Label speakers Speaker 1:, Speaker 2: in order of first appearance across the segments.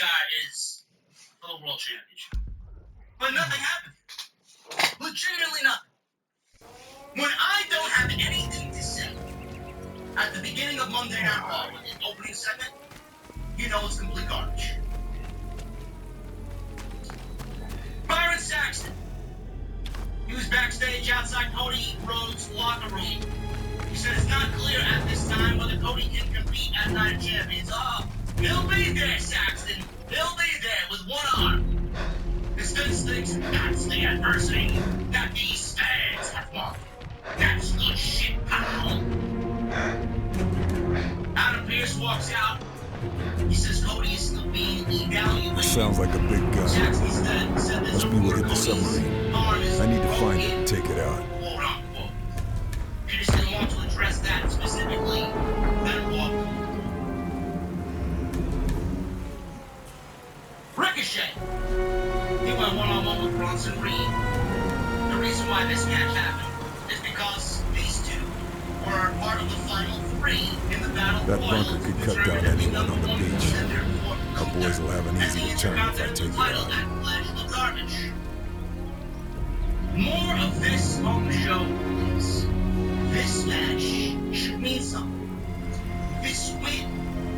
Speaker 1: guy is for the world championship. But nothing happened. Legitimately nothing. When I don't have anything to say at the beginning of Monday Night Raw with the opening segment, you know it's complete garbage. Byron Saxton. He was backstage outside Cody Rhodes' locker room. He said it's not clear at this time whether Cody can compete at Night of Champions. He'll be there, Saxton. He'll be there with one arm. Because Vince thinks that's the adversity that these fans have wanted. That's good shit, pal. Adam Pearce walks out. He says Cody is still being evaluated.
Speaker 2: Sounds like a big gun. Must be what hit the submarine. I need to find it and take it out.
Speaker 1: Quote unquote. Pearce didn't want to address that specifically. Then walked. Ricochet. He went one-on-one with Bronson Reed. The reason why this match happened is because these two were part of the final three in the battle.
Speaker 2: That bunker could cut down anyone on the beach. Our boys will have an easy return if I take it out.
Speaker 1: More of this on the show, please. This match should mean something. This win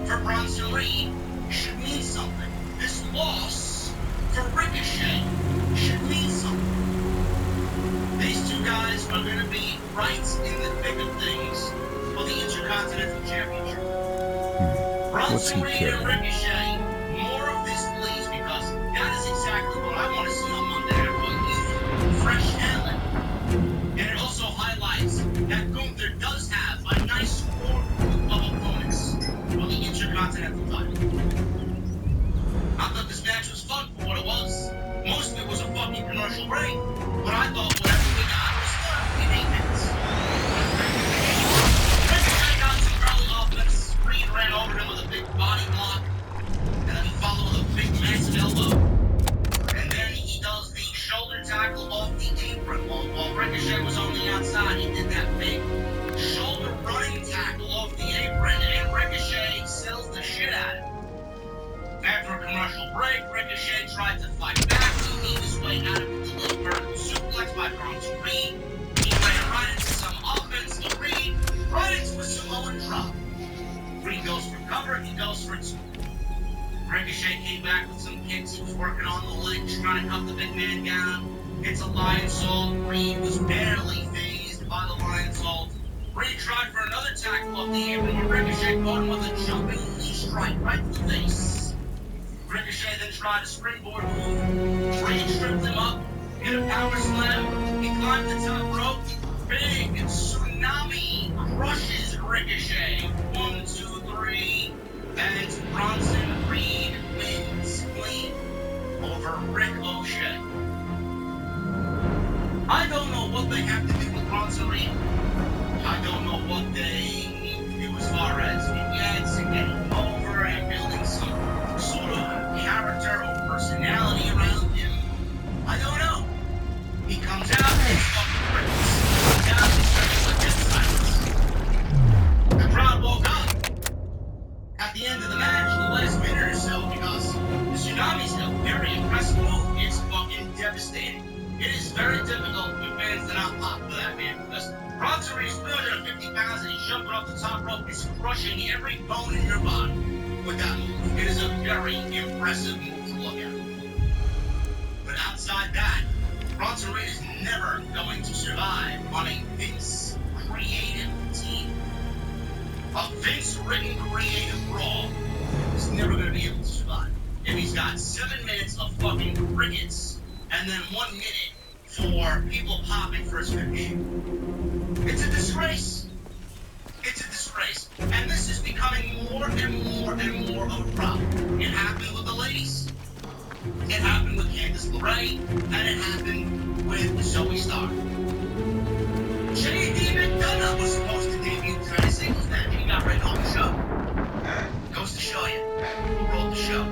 Speaker 1: for Bronson Reed should mean something. This loss for Ricochet should mean something. These two guys are going to be right in the thick of things for the Intercontinental Championship. Bronson Reed and Ricochet, more of this, please, because that is exactly what I want to see on Monday Night Raw. Fresh talent. And it also highlights that Gunther does have a nice core group of opponents for the Intercontinental title. I thought this match was fun for what it was. Most of it was a fucking commercial break, but I thought whatever we got was fun in 8 minutes. Ricochet got some early offense. Reed ran over him with a big body block, and then he followed with a big massive elbow. And then he does the shoulder tackle off the apron while Ricochet was on the outside. He did that big shoulder running tackle off the apron, and Ricochet sells the shit out of it. After a commercial break, Ricochet tried to fight back. He made his way out of the little vertical suplex by Bronson Reed. He ran right into some offense to Reed, right into a Samoan drop. Reed goes for cover, he goes for two. Ricochet came back with some kicks. He was working on the legs, trying to cut the big man down. It's a Lionsault. Reed was barely phased by the Lionsault. Reed tried for another tackle off the apron, but Ricochet caught him with a jumping knee strike right to the face. Ricochet then tried a springboard move. Reed stripped him up, hit a power slam. He climbed the top rope. Big tsunami crushes Ricochet. 1, 2, 3. And it's Bronson Reed wins clean over Rick O'Shea. I don't know what they have to do with Bronson Reed. I don't know what they need to do as far as vignettes and getting over and building some sort of character or personality around him. I don't know. He comes out and it's fucking crickets. He comes out and it's turning with dead silence. The crowd woke up at the end of the match, the last minute or so, because the Tsunami's a very impressive move. It's fucking devastating. It is very difficult for fans to not pop for that man, because Bronson Reed is 350 pounds and he's jumping off the top rope. It's crushing every bone in your body with that move. It is a very impressive move to look at. But outside that, Bronson Reed is never going to survive on a Vince creative team. A Vince-written creative Raw is never going to be able to survive. If he's got 7 minutes of fucking crickets and then 1 minute for people popping for his finish. It's a disgrace. It's a disgrace. And this is becoming more and more and more of a problem. It happened with the ladies. It happened with Candice LeRae. And it happened with Zoe Stark. J.D. McDonough was supposed to debut tonight as singles match. He got written off the show. Goes to show you who wrote the show.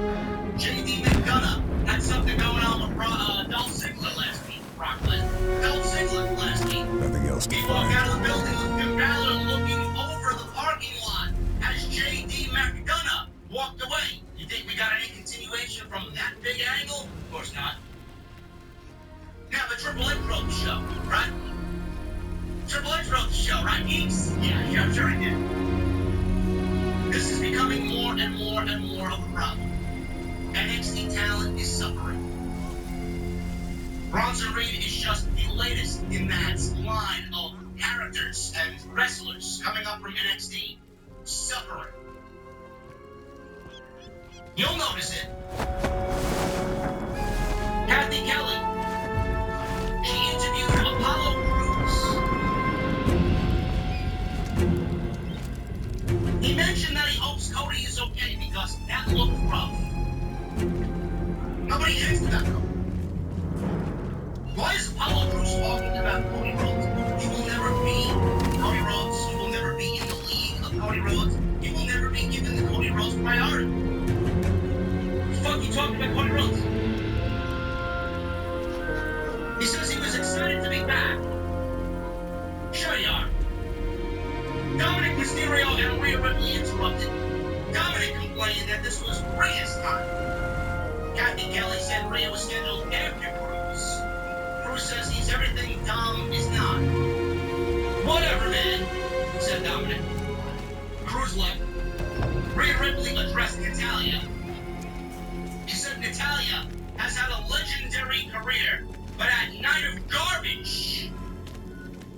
Speaker 1: J.D. McDonough had something going on with Dolph Ziggler last week. Brock Lesnar. Dolph Ziggler last week.
Speaker 2: Nothing else to
Speaker 1: He
Speaker 2: find.
Speaker 1: walked out of the building with Finn Balor looking over the parking lot as J.D. McDonough walked away. You think we got any continuation after again. This is becoming more and more and more of a problem. NXT talent is suffering. Bronson Reed is just the latest in that line of characters and wrestlers coming up from NXT, suffering. You'll notice it. Kathy Kelly. She interviewed Apollo Crews. He mentioned that he hopes Cody is okay because that looked rough. Nobody answered that though. Why is Apollo Crews talking about Cody Rhodes? He will never be Cody Rhodes. He will never be in the league of Cody Rhodes. He will never be given the Cody Rhodes priority. What the fuck are you talking about Cody Rhodes? He says he was excited to be back. Sure you are. Dominic Mysterio and Rhea Ripley interrupted. Dominic complained that this was Rhea's time. Kathy Kelly said Rhea was scheduled after Crews. Crews says he's everything Dom is not. Whatever, man, said Dominic. Crews left. Rhea Ripley addressed Natalya. She said Natalya has had a legendary career, but at Night of Garbage,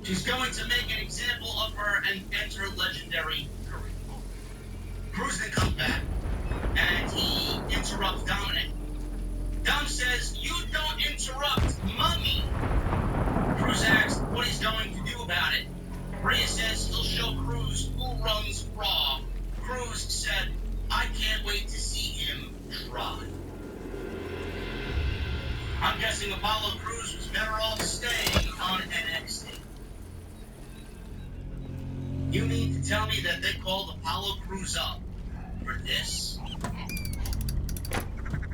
Speaker 1: she's going to make an example of her and end her legendary career. Crews then comes back, and he interrupts Dominic. Dom says, "You don't interrupt Mummy." Crews asks what he's going to do about it. Rhea says he'll show Crews who runs Raw. Crews said, "I can't wait to see him try." I'm guessing Apollo Crews was better off staying on NXT. You mean to tell me that they called Apollo Crews up for this?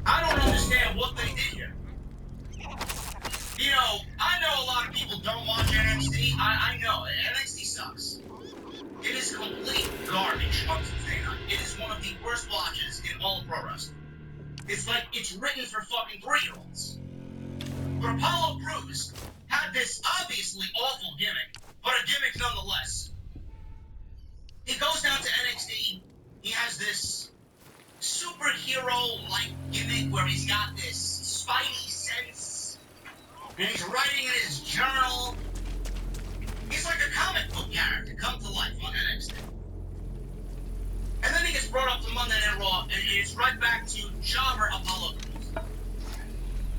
Speaker 1: I don't understand what they did here. You know, I know a lot of people don't watch NXT. I know it. NXT sucks. It is complete garbage on Tuesday night. It is one of the worst watches in all of pro wrestling. It's like it's written for fucking 3-year-olds. But Apollo Crews had this obviously awful gimmick, but a gimmick nonetheless. He goes down to NXT. He has this superhero-like gimmick where he's got this spidey sense, and he's writing in his journal. He's like a comic book character come to life on NXT. And then he gets brought up to Monday Night Raw, and it's right back to jobber Apollo Crews.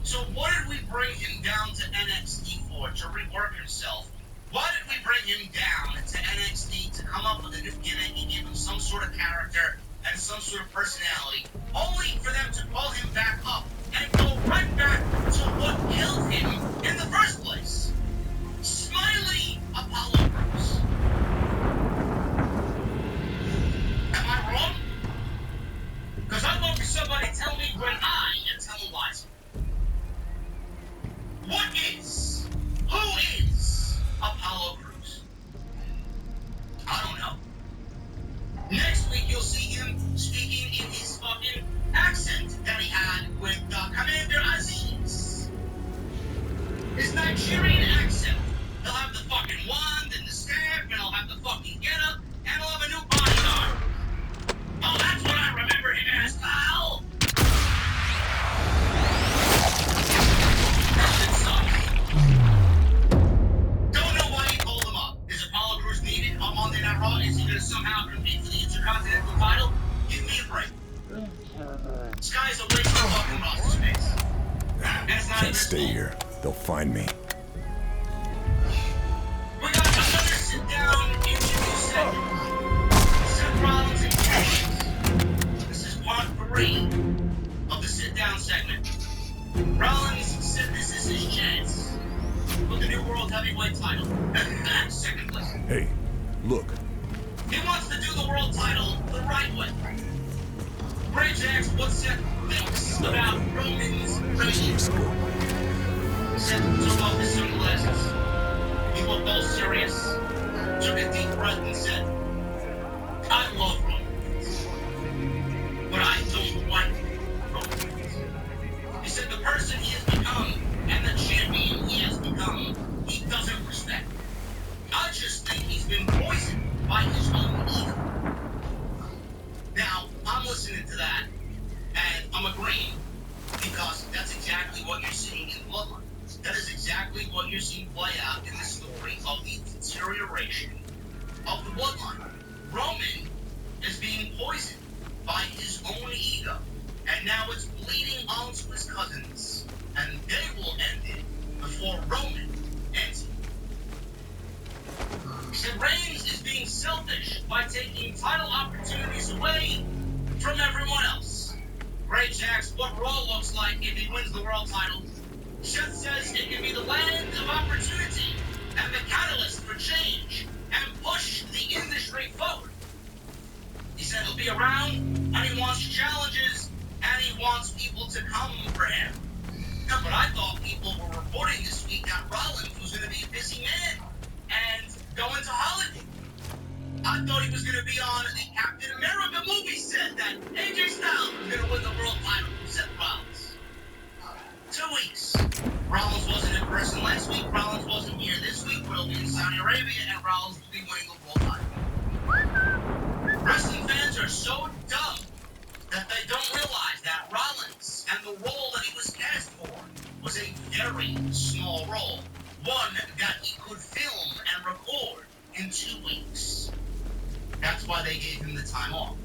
Speaker 1: So what did we bring him down to NXT for? To rework himself? Why did we bring him down to NXT to come up with a new gimmick and give him some sort of character and some sort of personality, only for them to call him back up and go right back to what killed him in the first place? Smiley Apollo Crews. Am I wrong? Because I'd love for somebody to tell me when I am telling lies. What is? Who is Apollo Crews? I don't know. Next week you'll see him speaking in his fucking accent that he had with Commander Aziz. His Nigerian accent. He'll have the fucking wand and the staff, and he'll have the fucking getup, and he'll have a new bodyguard. Oh, that's what I remember him as, pal. That shit sucks. Don't know why he called him up. Is Apollo Crews needed on Monday Night Raw? Is he going to somehow compete for the Intercontinental title? Give me a break. This guy's a waste of fucking roster space. That's not
Speaker 2: Can't stay here. They'll find me.
Speaker 1: We got another sit-down interview segment. Seth Rollins and Kane. This is part 3 of the sit-down segment. Rollins said this is his chance for the new World Heavyweight title. Second place.
Speaker 2: Hey, look.
Speaker 1: He wants to do the world title the right way. Bray asks what Seth thinks about Roman's reign.
Speaker 2: Let's go.
Speaker 1: Seth took off his sunglasses. He looked all serious, took a deep breath and said, "I love Roman Reigns, but I don't like Roman Reigns." He said the person he has become and the champion he has become, he doesn't respect. I just think he's been poisoned by his I'm agreeing. Because that's exactly what you're seeing in Bloodline. That is exactly what you're seeing play out in the story of the deterioration of the Bloodline. Roman is being poisoned by his own ego. And now it's bleeding onto his cousins. And they will end it before Roman ends it. And Reigns is being selfish by taking title opportunities away from everyone else. Great asks what Raw looks like if he wins the world title. Seth says it can be the land of opportunity and the catalyst for change and push the industry forward. He said he'll be around and he wants challenges and he wants people to come for him. Yeah, but I thought people were reporting this week that Rollins was going to be a busy man and going to Hollywood. I thought he was going to be on the Captain America movie set that AJ Styles was going to win the world title from Seth Rollins. 2 weeks. Rollins wasn't in person last week. Rollins wasn't here this week. We'll be in Saudi Arabia, and Rollins will be winning the world title. Wrestling fans are so dumb that they don't realize that Rollins and the role that he was cast for was a very small role. One that he could film and record in 2 weeks. That's why they gave him the time off.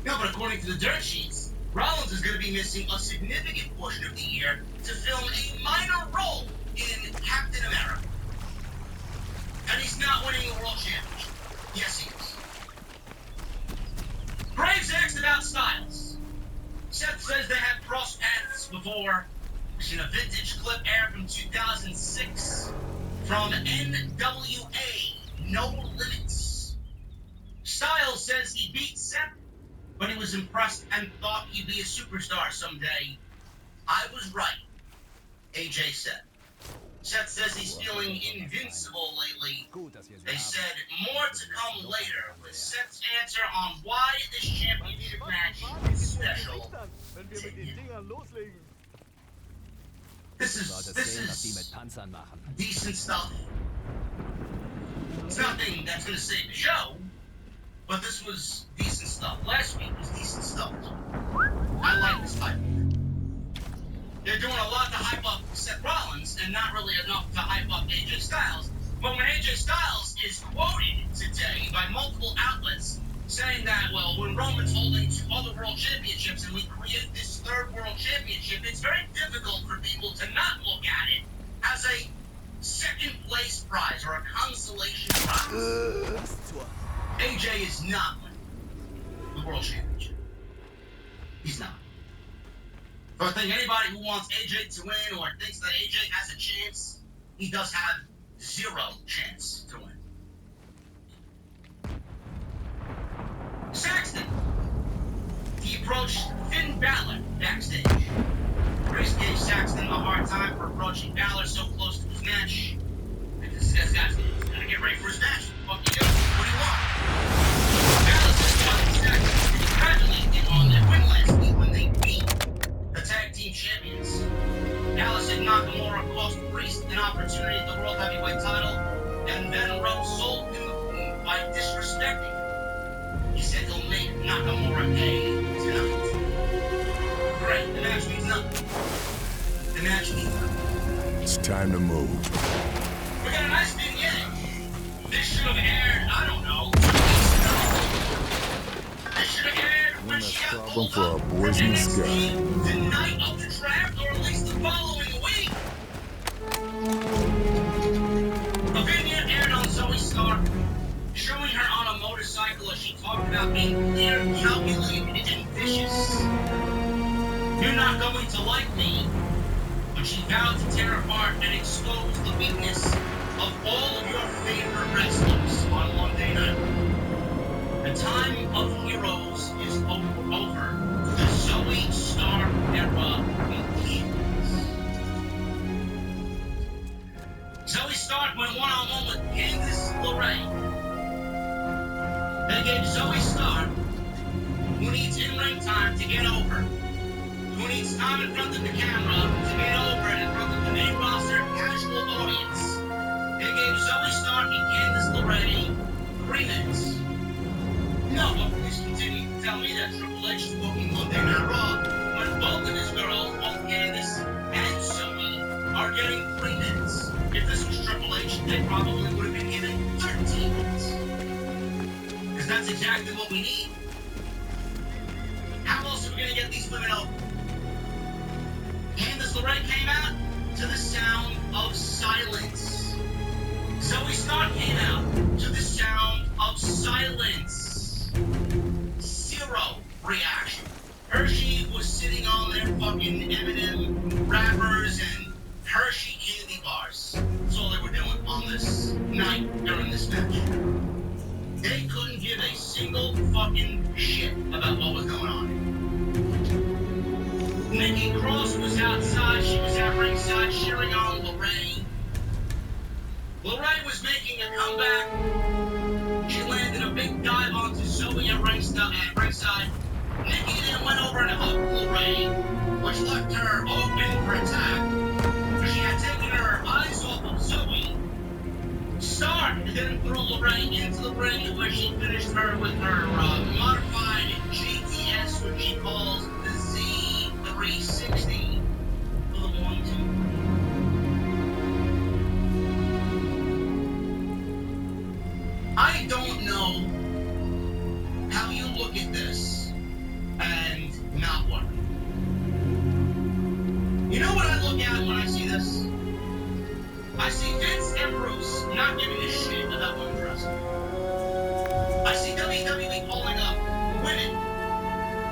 Speaker 1: No, but according to the dirt sheets, Rollins is going to be missing a significant portion of the year to film a minor role in Captain America. And he's not winning the World Championship. Yes, he is. Graves asked about Styles. Seth says they have crossed paths before. In a vintage clip aired from 2006 from NWA No Limits. Styles says he beat Seth, but he was impressed and thought he'd be a superstar someday. I was right, AJ said. Seth says he's feeling invincible lately. They said more to come later with Seth's answer on why this championship match is special to him. This is decent stuff. It's nothing that's going to save the show, but this was decent stuff. Last week was decent stuff. I like this title. They're doing a lot to hype up Seth Rollins and not really enough to hype up AJ Styles. But when AJ Styles is quoted today by multiple outlets saying that, well, when Roman's holding 2 other world championships and we create this 3rd world championship, it's very difficult for people to not look at it as a 2nd place prize or a consolation prize. AJ is not winning the world championship. He's not. So I think anybody who wants AJ to win or thinks that AJ has a chance, he does have 0 chance to win. Saxton. He approached Finn Balor backstage. Priest gave Saxton a hard time for approaching Balor so close to his match. Because this guy's gotta get ready for his match. What the fuck you doing? What do you want? Balor said Saxton congratulated him on their win last week when they beat the tag team champions. Balor said Nakamura cost Priest an opportunity at the World Heavyweight title, and then Rose sold him the food by disrespecting him. He said he'll make Nakamura pay tonight. Great, the match means nothing. The match means nothing.
Speaker 2: It's time to move.
Speaker 1: We got a nice vignette. This should have aired, I don't know, 2 weeks ago. This should have aired when she got pulled
Speaker 2: for our
Speaker 1: up
Speaker 2: boys
Speaker 1: from
Speaker 2: in the
Speaker 1: NXT
Speaker 2: sky.
Speaker 1: the night of the draft, or at least the following week. A vignette aired on Zoe Stark, showing her on a motorcycle as she talked about being clear, calculated, and vicious. You're not going to like me, but she vowed to tear apart and expose the weakness of all of your favorite wrestlers on Monday night. The time of heroes is over. The Zoe Stark era begins. Zoe Stark went one-on-one with Candice LeRae. They gave Zoe Stark, who needs in-ring time to get over, who needs time in front of the camera to get over and in front of the main roster casual audience. They gave Zoe Stark and Candice LeRae 3 minutes. No, but please continue to tell me that Triple H is booking Monday Night Raw That's exactly what we need. How else are we gonna get these women over? Candice LeRae came out to the sound of silence. Zoe Stark came out to the sound of silence. Zero reaction. Hershey was sitting on their fucking M&M wrappers and Hershey candy bars. That's all they were doing on this night during this match. They couldn't give a single fucking shit about what was going on. Nikki Cross was outside. She was at ringside cheering on LeRae. LeRae was making a comeback. She landed a big dive onto Zoe at ringside. Nikki then went over and hooked LeRae, which left her open for attack. She had taken her eyes off of Zoe. Stark then threw LeRae into the ring where she finished her with her modified GTS, which she calls the Z360 for the 1-2. I don't know how you look at this and not work. You know what I look at when I see this? I see Vince and Bruce not giving a shit about women's wrestling. I see WWE calling up women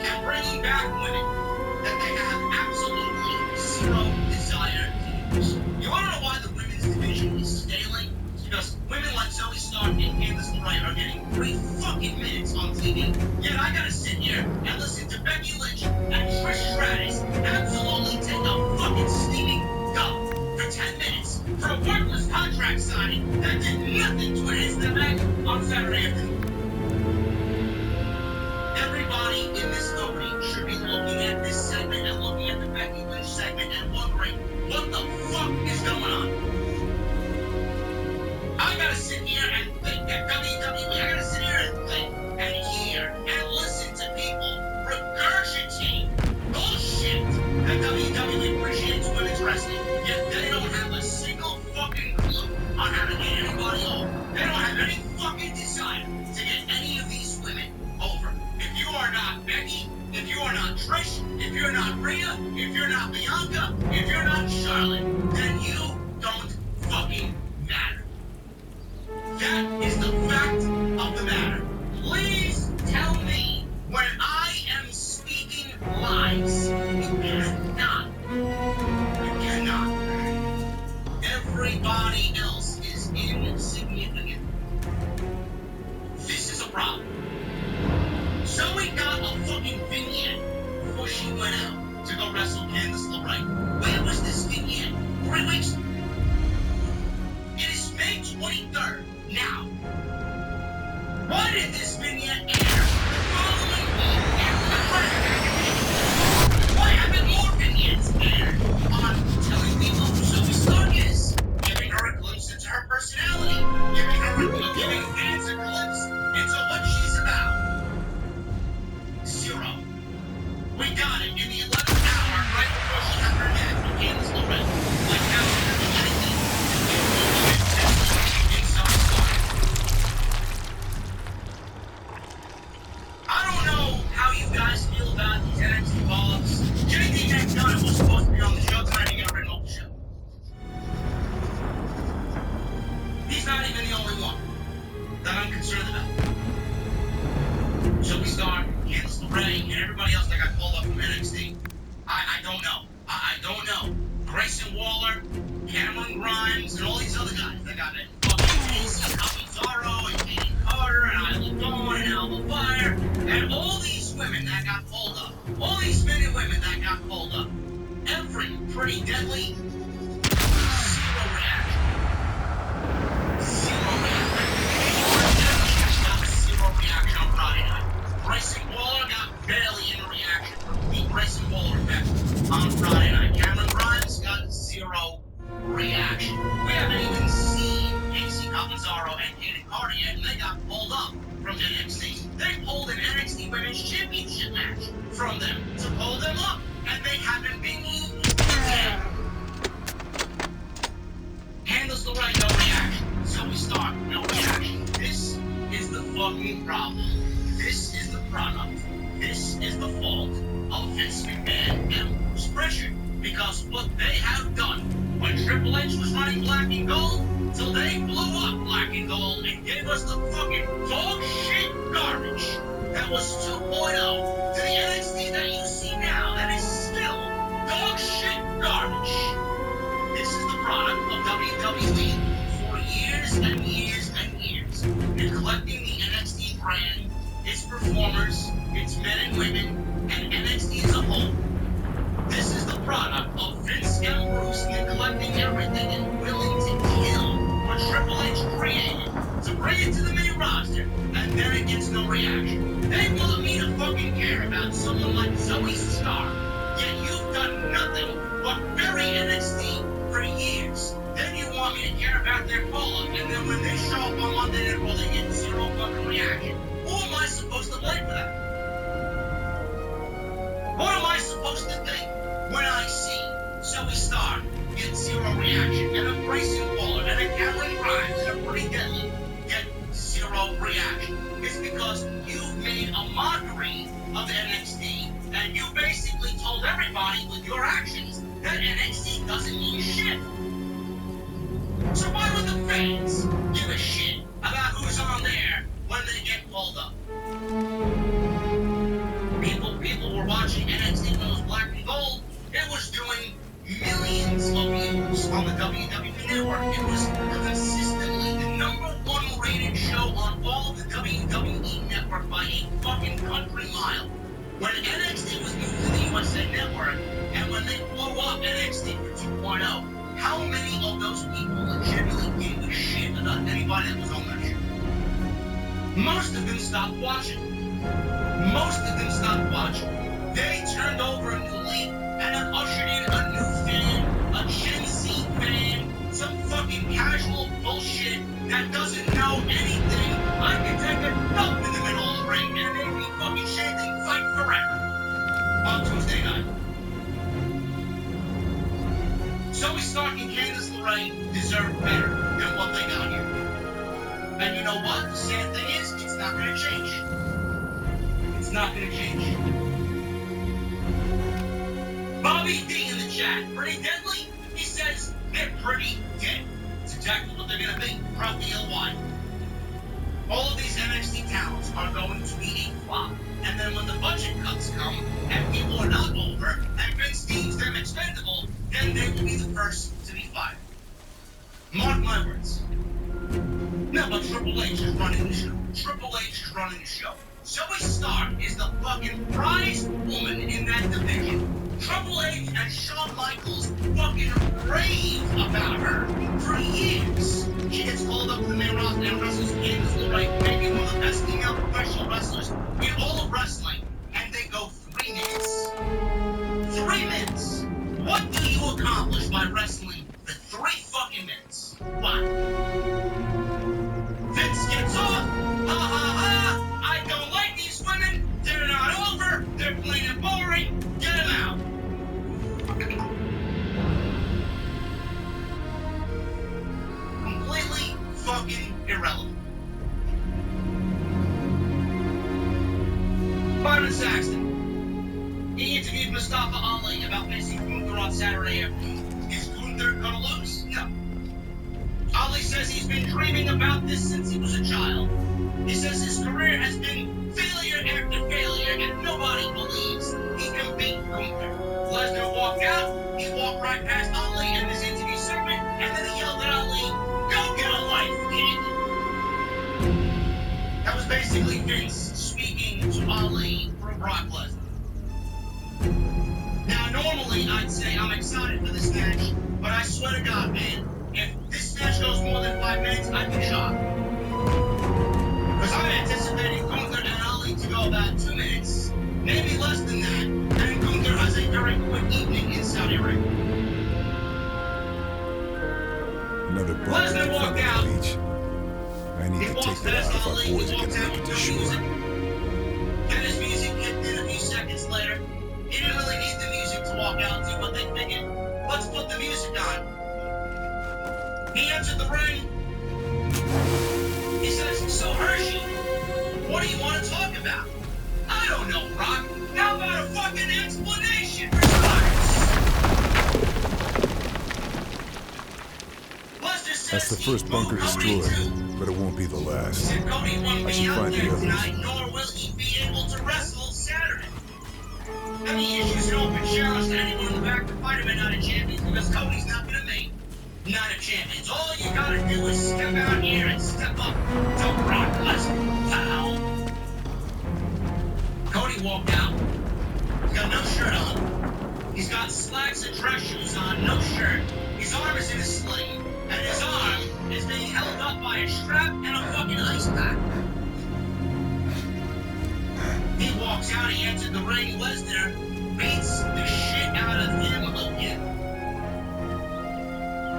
Speaker 1: and bringing back women that they have absolutely zero desire to use. You want to know why the women's division is scaling? It's because women like Zoe Stark and Candice LeRae are getting 3 fucking minutes on TV. Yet I gotta sit here and listen to Becky Lynch and Trish Stratus absolutely take a fucking steaming dump for 10 minutes for a worthless contract signing that did nothing to enhance their match on Saturday afternoon. Everybody in this company should be looking at this segment and looking at the Becky Lynch segment and wondering what the fuck is going on. I gotta sit here and think at WWE. I gotta sit here and think and hear and listen to people regurgitate bullshit that WWE appreciates women's wrestling, yet they don't have a single fucking clue on how to get anybody over. They don't have any fucking desire to get any of these women over. If you are not Becky, if you are not Trish, if you're not Rhea, if you're not Bianca, if you're not Charlotte, then you don't fucking matter. That is the fact of the matter. Please tell me when I am speaking lies. You cannot. You cannot. Everybody else is insignificant. This is a problem. Zoe got a fucking vignette before she went out to go wrestle Candice LeRae. Where was this vignette? 3 weeks ago. It is May 23rd. Now, why did this vignette air the following week after the credit? Why haven't more vignettes aired on telling people who Zoe Stark is? Giving her a glimpse into her personality, giving fans a glimpse into what she's about. Zero. We got it in the 11th hour right before she had her match with Candice LeRae. Like how she did anything in Zoe Stark. I don't know how you guys feel about these NXT balls. JD McDonough was supposed to be on the show tonight. He got written off the show. He's not even the only one that I'm concerned about. Zoe Stark, Candice LeRae, and everybody else that got pulled up from NXT. I don't know. I don't know. Grayson Waller, Cameron Grimes, and all these other guys that got it. Fucking AC Catanzaro and Katie Carter and Isla Dawn and Alba Fire, and all these women that got pulled up. All these men and women that got pulled up. Every Pretty Deadly, zero reaction. Zero reaction. Got zero reaction on Friday night. Grayson Waller got barely any reaction from the Grayson Waller effect on Friday night. Cameron Grimes got zero reaction. We haven't even seen AC Catanzaro and Katie Carter yet, and they got pulled up from NXT. They pulled an NXT Women's Championship match from them to pull them up, and they haven't been used yet. Candice LeRae, no reaction. Zoe Stark, no reaction. This is the fucking problem. because what they have done when Triple H was running Black and Gold, so they blew up Black and Gold and gave us the fucking dog shit garbage that was 2.0 to the NXT that you see now. That is still dog shit garbage. This is the product of WWE for years and years and years, neglecting the NXT brand, its performers, its men and women, and NXT as a whole. This is the product of Vince and Bruce neglecting everything and willing to kill what Triple H created to bring it to the main roster, and then it gets no reaction. They want me to fucking care about someone like Zoe Stark, yet you've done nothing but bury NXT for years. Then you want me to care about their call-up, and then when they show up on Monday Night Raw, they get zero fucking reaction. Who am I supposed to blame for that? What am I supposed to think when I see Zoe Stark get zero reaction, and a Grayson Waller, and a Cameron Grimes, and a Pretty Deadly get zero reaction? It's because you've made a mockery of NXT, and you basically told everybody with your actions that NXT doesn't mean shit. So why would the fans give a shit about who's on there when they get pulled up? People were watching NXT when it was Black and Gold. It was doing millions of views on the WWE Network. It was consistently the #1 rated show on all of the WWE Network by a fucking country mile. When NXT was moved to the USA Network, and when they blew up NXT for 2.0, how many of those people legitimately gave a shit about anybody that was on that show? Most of them stopped watching. They turned over a new leaf and have ushered in a new fan, a Gen Z fan, some fucking casual bullshit that doesn't know anything. I can take a dump in the middle of the ring and they'd be fucking chanting "Fight Forever" on Tuesday night. Zoe Stark and Candice LeRae deserve better than what they got here. And you know what? The sad thing is, it's not going to change. It's not going to change. Bobby D in the chat. Pretty Deadly? He says they're pretty dead. It's exactly what they're going to be. Probably why. All of these NXT talents are going to be a flop. And then when the budget cuts come, and people are not over, and Vince deems them expendable, then they will be the first to be fired. Mark my words. No, but Triple H is running the show. Triple H is running the show. Zoe Stark is the fucking prized woman in that division. Triple H and Shawn Michaels fucking rave about her for years. She gets called up to the main roster and wrestles Candice LeRae, maybe one of the best female professional wrestlers in all of wrestling. And they go 3 minutes. 3 minutes. What do you accomplish by wrestling for 3 fucking minutes? What? Vince gets off. Ha ha ha. I don't like these women. They're not over. They're plain and boring. Get them out. Completely fucking irrelevant. Byron Saxton. He interviewed Mustafa Ali about facing Gunther on Saturday afternoon. Is Gunther gonna lose? No. Ali says he's been dreaming about this since he was a child. He says his career has been failure after failure, and nobody believes he can beat Gunther. Lesnar walked out, he walked right past Ali in this interview segment, and then he yelled at Ali, "Go get a life, kid!" That was basically Vince speaking to Ali from Brock Lesnar. Now, normally I'd say I'm excited for this match, but I swear to God, man, if this match goes more than 5 minutes, I'd be shocked. Because I'm anticipating Gunther and Ali to go about 2 minutes, maybe less than that, and Gunther has a very quick evening in Saudi Arabia.
Speaker 2: Another block in front of the beach. I need to take that out if our boys are going to make it to shore.
Speaker 1: Then his music kicked in a few seconds later. He didn't really need the music to walk out to, but they figured, let's put the music on. He entered the ring. He says, "So Hershey, what do you want to talk about?" "I don't know, Brock. How about a fucking explanation for starters?"
Speaker 2: That's the first bunker destroyed, but it won't be the last. I should find the others.
Speaker 1: Nor will he be able to wrestle Saturday. And he issues an open challenge to anyone in the back to fight him at Night of Champions because Cody's not gonna make Night of Champions. All you gotta do is step out here and step up to Brock Lesnar, pal. Cody walked out. He's got no shirt on. He's got slacks and dress shoes on, no shirt. His arm is in a sling, and his arm is being held up by a strap and a fucking ice pack. He walks out, he enters the ring. Lesnar beats the shit out of him again.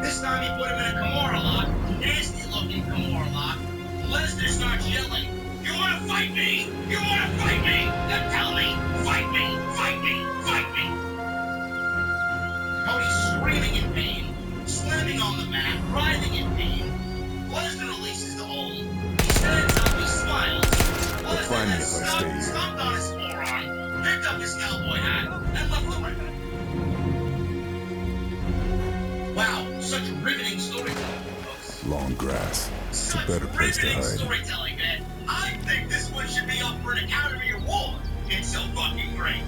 Speaker 1: This time he put him in a Kimura lock, nasty looking Kimura lock. Lesnar starts yelling, "You wanna fight me? You wanna fight me? Then tell me, fight me, fight me, fight me." Cody's screaming in pain, slamming on the mat, writhing in pain. Lesnar releases the hold. He stands up, he smiles.
Speaker 2: They'll find me if I stay here.
Speaker 1: Stomped on his forearm, picked up his cowboy hat, and left the ring. Wow, such riveting storytelling, folks.
Speaker 2: Long grass. It's a
Speaker 1: Such
Speaker 2: better place to
Speaker 1: riveting
Speaker 2: hide.
Speaker 1: storytelling, man. I think this one should be up for an Academy Award. It's so fucking great.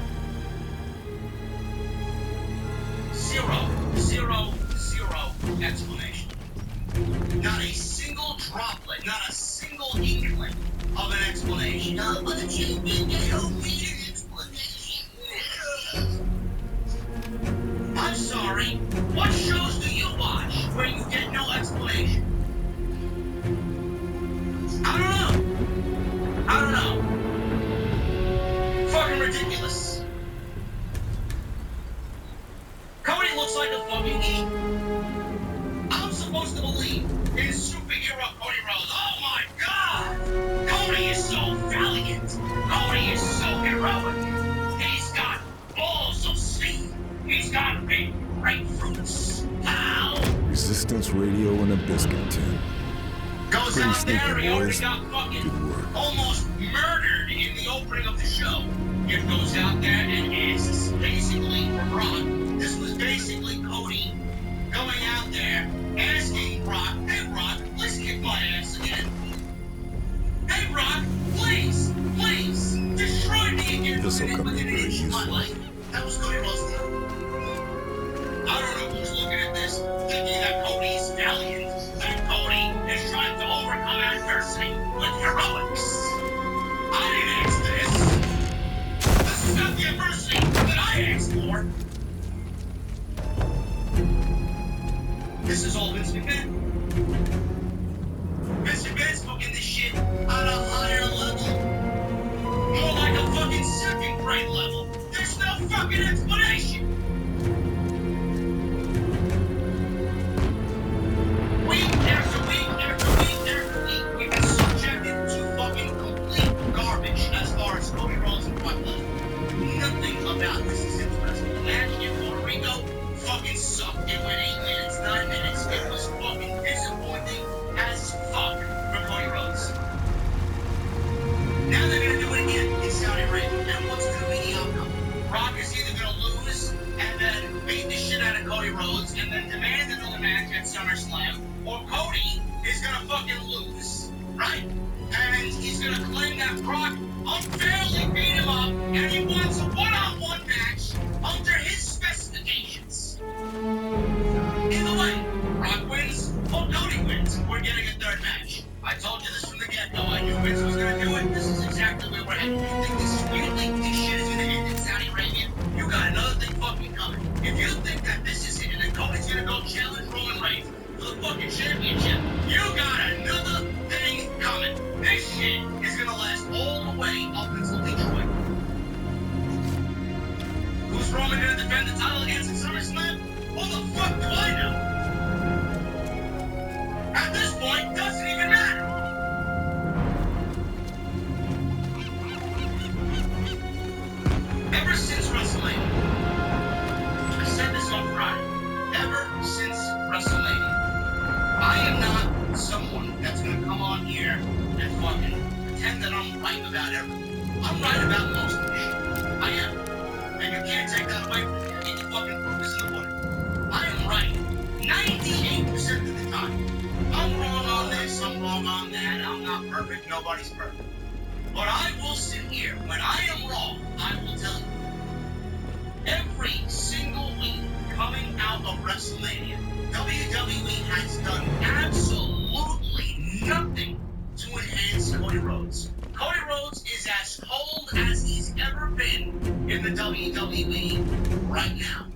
Speaker 1: 0, 0, 0 explanation. Not a single droplet, not a single inkling of an explanation. No, but it's you, they don't need an explanation. I'm sorry. What shows do you watch where you get no explanation? I don't know. Fucking ridiculous. Cody looks like a fucking geek. I'm supposed to believe in superhero Cody Rhodes. Oh my god! Cody is so valiant. Cody is so heroic. He's got balls of steel. He's got big grapefruits. How?
Speaker 2: Resistance radio and a biscuit tin.
Speaker 1: Goes
Speaker 2: Pretty
Speaker 1: out
Speaker 2: sneaky,
Speaker 1: there, he already
Speaker 2: boys.
Speaker 1: got fucking
Speaker 2: Good work.
Speaker 1: almost murdered in the opening of the show. It goes out there and asks basically for Brock. This was basically Cody going out there asking Brock, "Hey Brock, please kick my ass again. Hey Brock, please, destroy me again
Speaker 2: This'll come in
Speaker 1: within an
Speaker 2: very
Speaker 1: inch of my
Speaker 2: useful.
Speaker 1: life." That was Cody Rhodes. I don't know who's looking at this thinking that Cody's valiant, that Cody is trying to overcome adversity with heroics. I didn't ask this. This is not the adversity that I asked for. This is all Vince McMahon. Vince McMahon's booking this shit on a higher level. More like a fucking second grade level. There's no fucking explanation. Week after week after week after week, we've been subjected to fucking complete garbage as far as Cody Rhodes and Brock Lesnar. Nothing about this is interesting. The match in Puerto Rico fucking sucked. It went 8 minutes, 9 minutes. It was fucking disappointing as fuck for Cody Rhodes. Now they're gonna do it again in Saudi Arabia. And what's gonna be the outcome? Brock is either gonna lose and then beat the shit out of Cody Rhodes and then demand another match at SummerSlam, or Cody is gonna fucking lose, right? And he's gonna claim that Brock unfairly beat him up and he wants a one-on-one match under his specifications. Either way, Brock wins or Cody wins. We're getting a third match. I told you this from the get-go. I knew Vince was gonna do it. This is exactly where we're headed. You think this shit is gonna end in Saudi Arabia? You got another thing fucking coming. If you think that this is it and then Cody's gonna go challenge Roman Reigns for the fucking championship, you got another thing coming. This shit is gonna last all the way up until Detroit. nobody's perfect. But I will sit here. When I am wrong, I will tell you. Every single week coming out of WrestleMania, WWE has done absolutely nothing to enhance Cody Rhodes. Cody Rhodes is as cold as he's ever been in the WWE right now.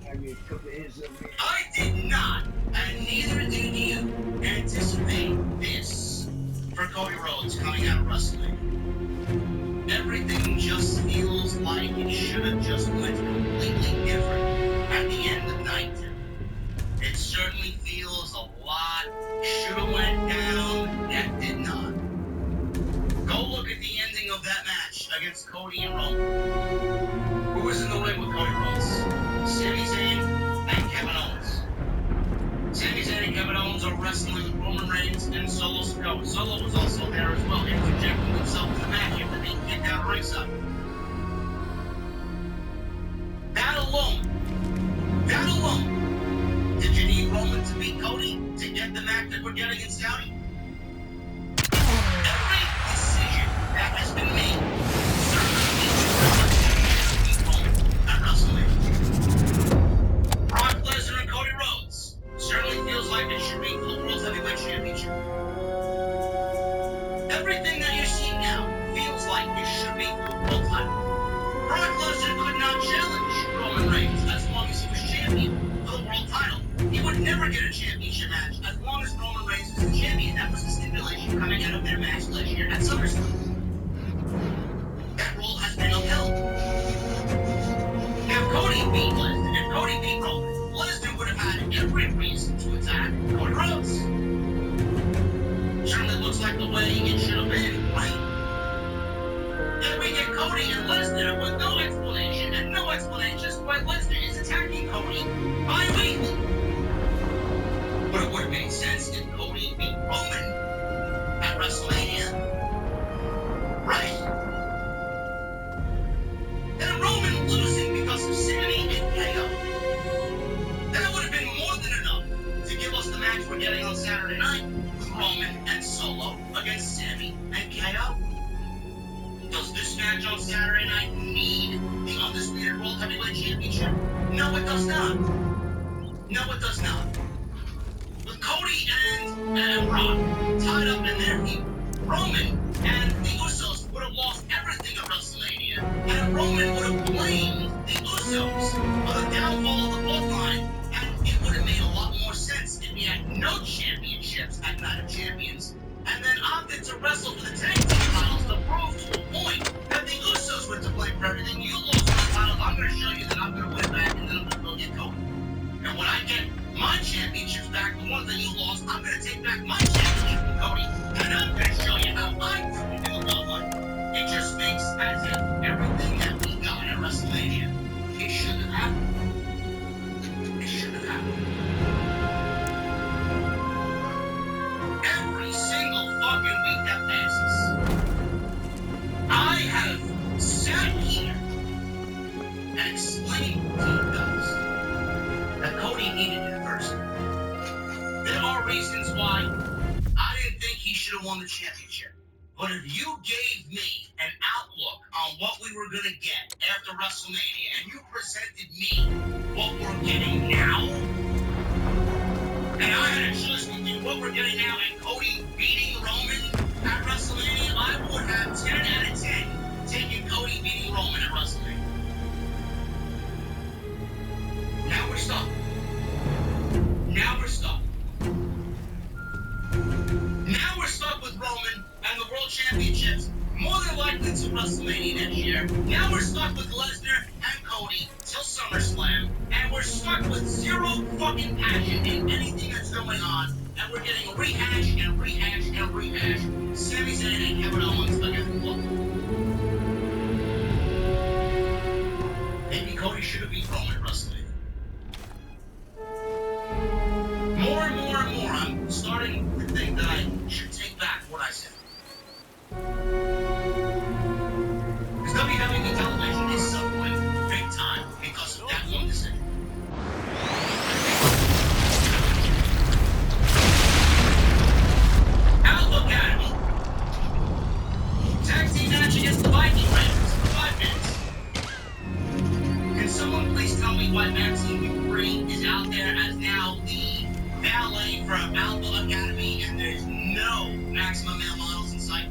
Speaker 1: I did not, and neither did you, anticipate this for Cody Rhodes coming out of WrestleMania. Everything just feels like it should have just went completely different at the end of night two. It certainly feels a lot should have went down that did not. Go look at the ending of that match against Cody and Roman. Who was in the ring with Cody Rhodes? Sami Zayn and Kevin Owens. Sami Zayn and Kevin Owens are wrestling with Roman Reigns and Solo Sikoa. Solo was also there as well, interjecting himself in the match after being kicked out of ringside. That alone, did you need Roman to beat Cody to get the match that we're getting in Saudi? Every decision that has been made certainly beat Roman at WrestleMania. Brock Lesnar and Cody Rhodes certainly feels like it should be for the World Heavyweight Championship. Everything that you're seeing now feels like it should be for the World title. Brock Lesnar could not challenge Roman Reigns as long as he was champion for the World title. He would never get a championship match as long as Roman Reigns was the champion. That was the stipulation coming out of their match last year at SummerSlam. That rule has been upheld. Now, Cody beat Lesnar. If Cody beat Roman, Lesnar would have had every reason to attack Cody Rhodes. Certainly looks like the way it should have been, right? Then we get Cody and Lesnar with no explanation, and no explanation as to why Lesnar is attacking Cody bi-weekly. But it would have made sense if Cody beat Roman at WrestleMania. Right? And Roman losing because of Sami and KO. That would have been more than enough to give us the match we're getting on Saturday night with Roman and Solo against Sami and KO. Does this match on Saturday night need the Undisputed World Heavyweight Championship? No, it does not. No, it does not. With Cody and Brock tied up in their feud, Roman and the Usos would have lost everything at WrestleMania, and Roman would have blamed the Usos for the downfall of the bloodline, and it would have made a lot more sense if he had no championships at Night of Champions, and then opted to wrestle for the tag team titles to prove to a point that the Usos were to blame for everything. You lost my title, I'm going to show you that I'm going to win back, and then I'm going to go get Cody. And when I get my championships back, the ones that you lost, I'm going to take back my championship from Cody, and I'm going to show you how I'm doing in the bloodline. It just makes as if everything that we got at WrestleMania, it shouldn't have happened. It shouldn't have happened. Every single fucking week that passes, I have sat here and explained to you guys that Cody needed it first. There are reasons why I didn't think he should have won the championship. But if you gave me an outlook on what we were going to get after WrestleMania, and you presented me what we're getting now, and I had a choice between what we're getting now and Cody beating Roman at WrestleMania, I would have 10 out of 10 taken Cody beating Roman at WrestleMania. Now we're stuck. Now we're stuck. Now we're stuck with Roman and the World Championships, more than likely to WrestleMania next year. Now we're stuck with Lesnar and Cody till SummerSlam, and we're stuck with zero fucking passion in anything that's going on, and we're getting rehash and rehash and rehash. Sami Zayn and Kevin Owens against Look. Maybe Cody should have beat Roman at WrestleMania. More and more and more, I'm starting to think that I should take back what I said. Because WWE television is suffering big time because of that one decision. Now look at it. Theory is out there as now the valet for Alpha Academy, and there's no Maximum Male models in sight.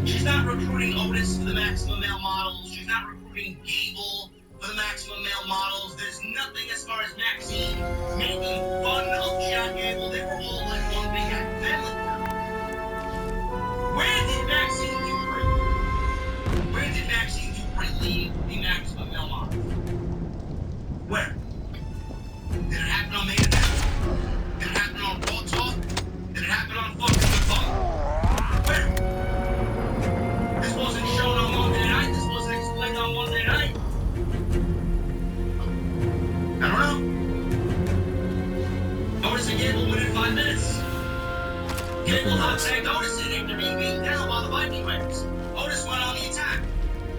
Speaker 1: She's not recruiting Otis for the Maximum Male models. She's not recruiting Gable for the Maximum Male models. There's nothing as far as Maxine making fun of Chad Gable. They were all like one big family. Where did Maxine Dupree? Where did Maxine Dupree leave the Maximum Male models? Where? Did it happen on Main Event? Did it happen on Raw Talk? Did it happen on fucking The Fun? Where? This wasn't shown on Monday night. This wasn't explained on Monday night. I don't know. Otis and Gable win in 5 minutes. Gable hot tagged Otis in after being beaten down by the Viking Raiders. Otis went on the attack.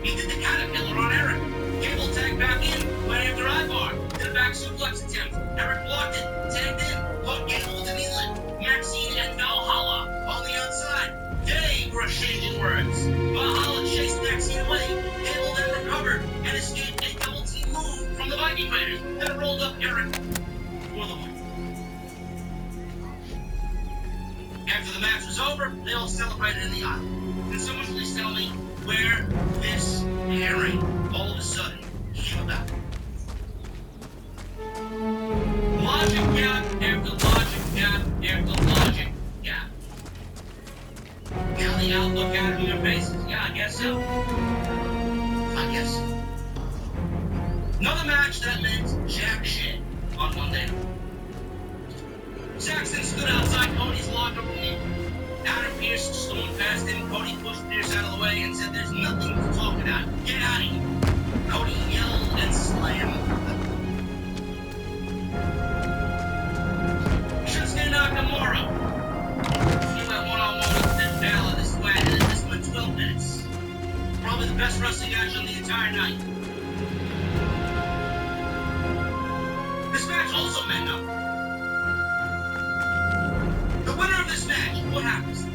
Speaker 1: He did the caterpillar on Eric. Gable tagged back in, went after Ivar. Did a back suplex attempt. Eric blocked it, tagged in, caught Gable with the knee-lit. Maxine and Valhalla on the outside. They were exchanging words. Valhalla chased Maxine away. Gable then recovered and escaped a double-team move from the Viking Raiders. Then rolled up Eric for the win. After the match was over, they all celebrated in the aisle. Can someone please tell me where this pairing all of a sudden came about? Logic gap after logic gap after logic gap. Now the Outlook Academy of faces. Yeah, I guess so. I guess so. Another match that meant jack shit on Monday. Saxton stood outside Cody's locker room. Adam Pearce stormed past him. Cody pushed Pearce out of the way and said, "There's nothing to talk about. Get out of here." Cody yelled and slammed. Shinsuke Nakamura. He went one-on-one with Finn Balor. This went 12 minutes. Probably the best wrestling match on the entire night. This match also meant nothing. The winner of this match, what happens?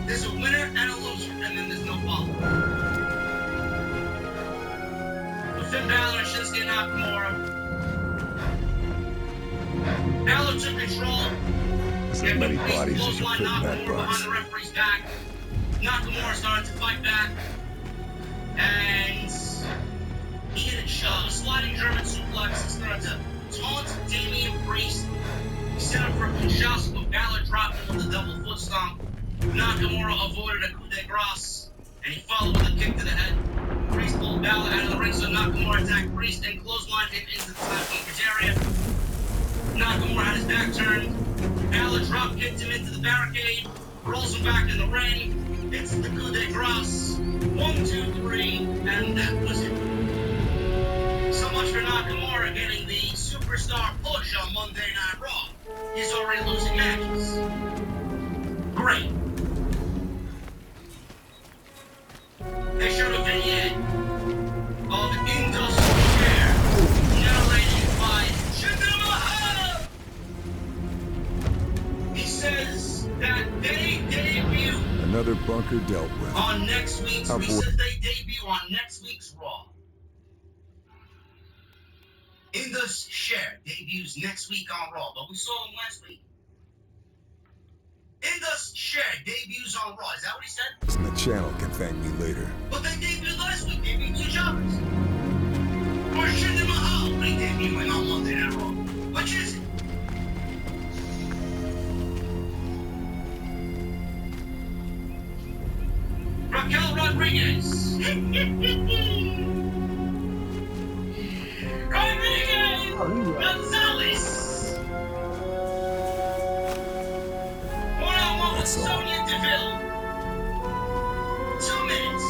Speaker 1: There's a winner and a loser, and then there's no follow-up. With Finn Balor and Shinsuke Nakamura. Balor took control.
Speaker 2: So many bodies you can fit in that
Speaker 1: Nakamura
Speaker 2: box.
Speaker 1: behind the referee's back. Nakamura started to fight back. And he hit a sliding German suplex and started to taunt Damian Priest. He set up for a Kinshasa, but Balor dropped him with a double foot stomp. Nakamura avoided a coup de grace, and he followed with a kick to the head. Priest pulled Balor out of the ring, so Nakamura attacked Priest and clotheslined him into the timekeeper's area. Nakamura had his back turned. Balor drop kicked him into the barricade, rolls him back in the ring. It's the coup de grace. 1, 2, 3, and that was it. So much for Nakamura getting the superstar push on Monday Night Raw. He's already losing matches. Great. They showed a vignette of Indus Sher, narrated by Jinder Mahal. He says that they debut
Speaker 2: Another bunker dealt with.
Speaker 1: on next week's. He says they debut on next week's Raw. Indus Sher debuts next week on Raw, but we saw him last week. Indus Sher debuts on Raw. Is that what he said?
Speaker 2: The channel can thank me later.
Speaker 1: But they debuted last week. They beat two jobbers. Or Jinder Mahal will be debuting on Monday Night Raw. Which is it? Raquel Rodriguez. Rodriguez Gonzalez. One-on-one with
Speaker 2: That's all.
Speaker 1: Sonya Deville. 2 minutes.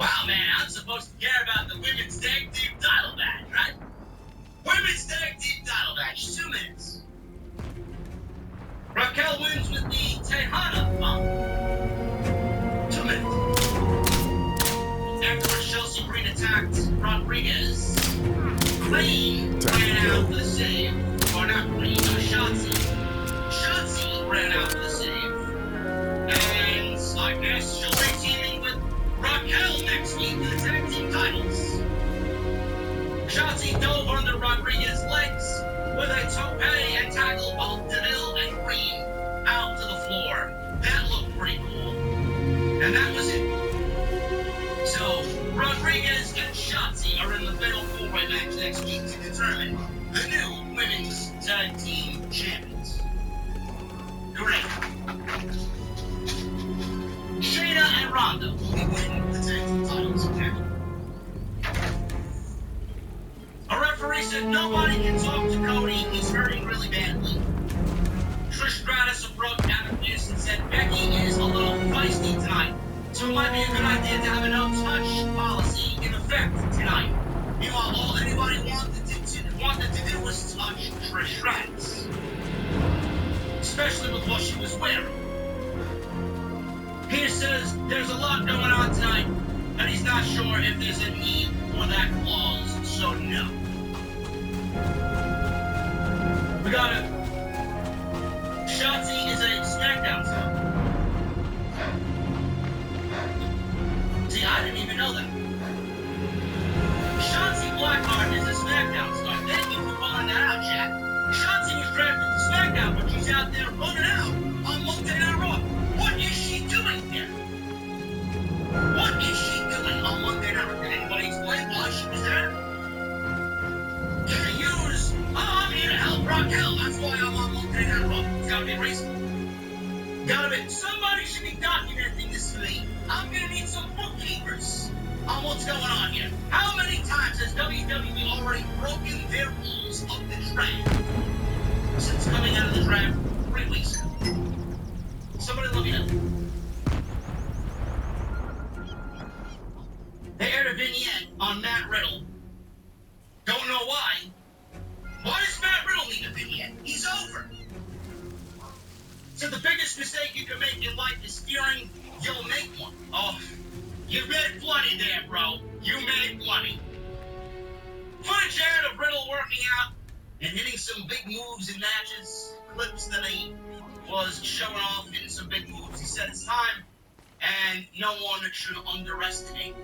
Speaker 1: Wow, man, I'm supposed to care about the women's tag team title match, right? Women's tag team title match, 2 minutes. Raquel wins with the Tejana bump. 2 minutes. Afterwards, Chelsea Green attacked Rodriguez. Green ran out for the save. Or not Green, Shotzi. Shotzi ran out for the save. And I guess she'll be teaming with Raquel next week for the tag team titles. Shotzi dove under Rodriguez's legs with a tope and tackled both DeVille and Green out to the floor. That looked pretty cool. And that was it. So, Rodriguez and Shotzi are in the fatal four-way match next week to determine the new women's tag team champions. Great. Shayna and Ronda will be winning the tag team titles again. A referee said nobody can talk to Cody, he's hurting really badly. Trish Stratus approached Adam Pearce and said Becky is a little feisty tonight, so it might be a good idea to have a no-touch policy in effect tonight. Meanwhile, all anybody wanted to do was touch Trish Stratus, especially with what she was wearing. Pearce says there's a lot going on tonight, and he's not sure if there's a need for that clause, so no. We got it. Shotzi is a SmackDown star. See, I didn't even know that. Shotzi Blackheart is a SmackDown star. Thank you for calling that out, Jack. Shotzi was drafted to SmackDown, but she's out there running out on Monday Night Raw. What is she doing here? What is she doing on Monday Night Raw? Did anybody explain why she was there? Can't use, I'm here to help Raquel. That's why I'm on Monday Night Raw. It's gotta be a reason. Gotta be. Somebody should be documenting this for me. I'm gonna need some bookkeepers on what's going on here. How many times has WWE already broken their rules of the draft since coming out of the draft 3 weeks ago? Somebody let me know. They aired a vignette on Matt Riddle. Don't know why. Why does Matt Riddle need a vignette? He's over. So the biggest mistake you can make in life is fearing you'll make one. Oh, you made plenty there, bro. You made plenty. Footage aired of Riddle working out and hitting some big moves in matches. Clips that he was showing off in some big moves. He said it's time, and no one should underestimate it.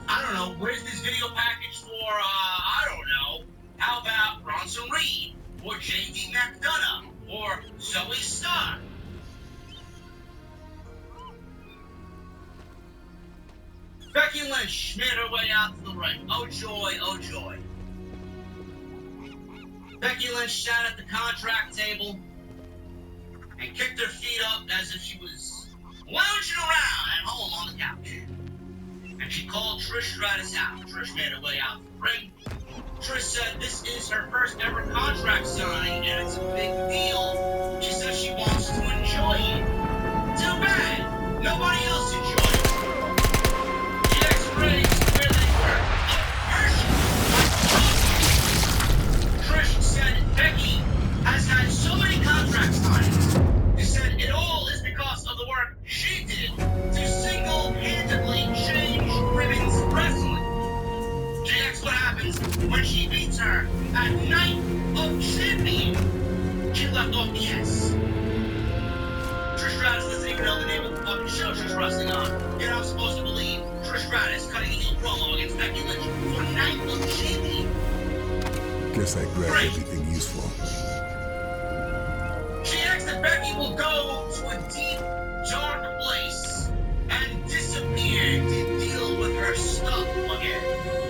Speaker 1: I don't know, where's this video package for, I don't know. How about Bronson Reed, or J.D. McDonough, or Zoe Stark? Becky Lynch made her way out to the ring. Oh joy, oh joy. Becky Lynch sat at the contract table and kicked her feet up as if she was lounging around at home on the couch. And she called Trish Stratus out. Trish made her way out to the ring. Trish said this is her first ever contract signing and it's a big deal. She says she wants to enjoy it. Too bad. Nobody else enjoyed it. She explains where they were. Trish said Becky has had so many contract signings. She said it all is because of the work she did to single-handedly change women's wrestling. She asks what happens when she beats her at Night of Champions. She left off the S. Trish Stratus doesn't even know the name of the fucking show she's wrestling on. Yet I'm supposed to believe Trish Stratus cutting a heel promo against Becky Lynch for Night of Champions.
Speaker 2: Guess I grabbed everything useful.
Speaker 1: She asks that Becky will go to a deep, dark place and disappear to deal with her stuff again.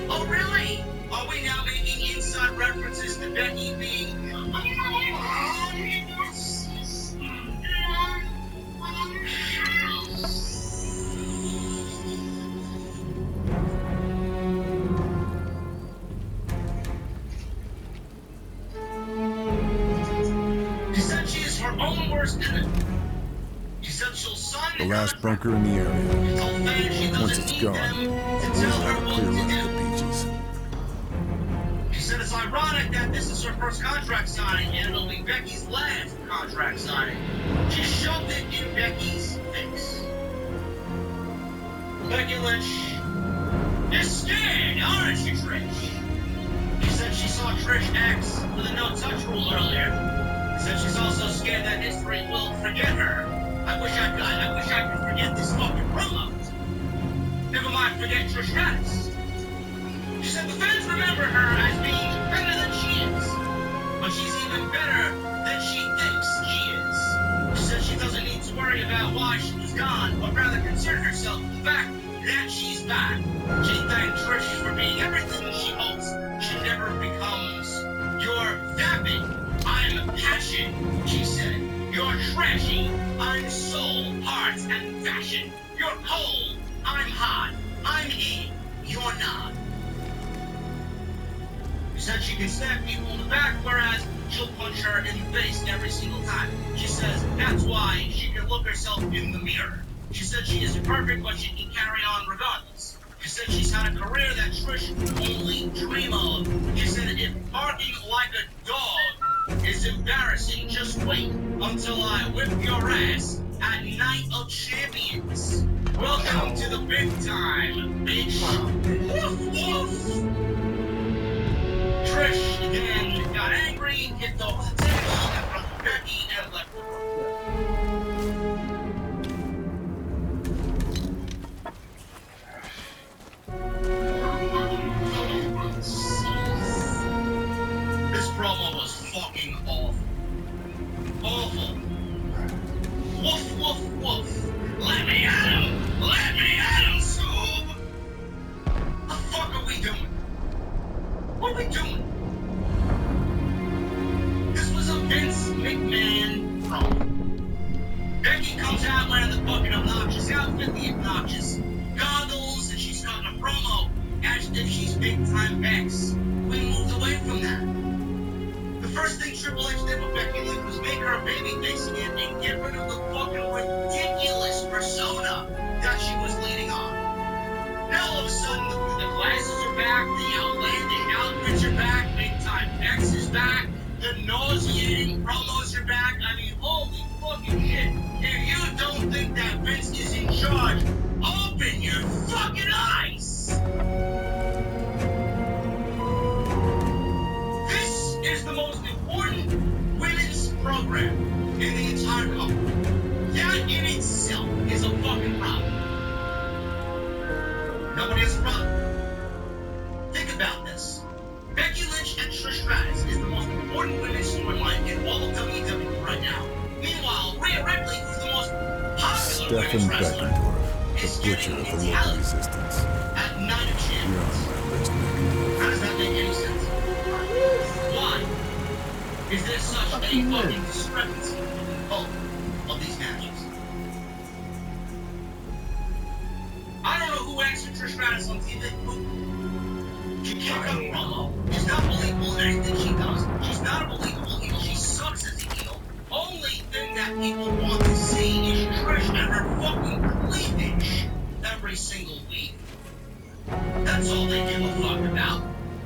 Speaker 1: Oh, really? Are we now making inside references to Becky being... She said she is her own worst enemy. She said she'll sign
Speaker 2: The last bunker in the area. Once it's gone, we'll have a clear run at the beaches.
Speaker 1: She said it's ironic that this is her first contract signing and it'll be Becky's last contract signing. She shoved it in Becky's face. Becky Lynch is scared, aren't you, Trish? She said she saw Trish X with a no-touch rule earlier. She said she's also scared that history will forget her. I wish I could forget this fucking promo. Never mind forget Trish Stratus. She said the fans remember her as being better than she is. But she's even better than she thinks she is. She said she doesn't need to worry about why she was gone, but rather concern herself with the fact that she's back. She thanked Trish for being everything she hopes she never becomes. You're vapid. I'm passion, she said. You're trashy. I'm soul, heart, and fashion. You're cold. I'm hot. I'm in. You're not. She said she can stab people in the back, whereas she'll punch her in the face every single time. She says that's why she can look herself in the mirror. She said she isn't perfect, but she can carry on regardless. She said she's had a career that Trish could only dream of. She said if barking like a dog is embarrassing, just wait until I whip your ass at Night of Champions. Welcome to the big time, bitch. Woof, woof. Trish again got angry, hit over the table in front of Becky, and left the room. This promo was fucking awful. Awful. Woof, woof, woof. Let me at him! Let me at him, Scoob! The fuck are we doing? What are we doing? This was a Vince McMahon promo. Becky comes out wearing the fucking obnoxious outfit, the obnoxious goggles, and she's cutting a promo as if she's big time Bex. We moved away from that. The first thing Triple H did with Becky Lynch was make her a babyface again and get rid of the fucking ridiculous persona that she was leading on. Now all of a sudden the glasses are back, the outlandish outfits are back, big time Bex is back, the nauseating promos are back. I mean, holy fucking shit. If you don't think that Vince is in charge, open your fucking eyes! This is the most important women's program in the entire company. That in itself is a fucking problem. Nobody has a problem. Think about this. Becky Lynch and Trish Stratus is the most important women's storyline in all of WWE right now. Meanwhile, Rhea Ripley, who's the most popular
Speaker 2: Stephen
Speaker 1: women's wrestler,
Speaker 2: Beckendorf,
Speaker 1: is
Speaker 2: the butcher
Speaker 1: getting
Speaker 2: of the local
Speaker 1: mentality
Speaker 2: resistance.
Speaker 1: at Night of
Speaker 2: You're
Speaker 1: Champions.
Speaker 2: on my list, Nick.
Speaker 1: How does that make any sense? Why is there such a fucking discrepancy in both of these matches? I don't know who answered Trish Stratus on TV. She can't cut a promo. She's not believable in anything she does. She's not a believable heel. She sucks as a heel. Only thing that people want to see is Trish and her fucking cleavage every single week. That's all they give a fuck about.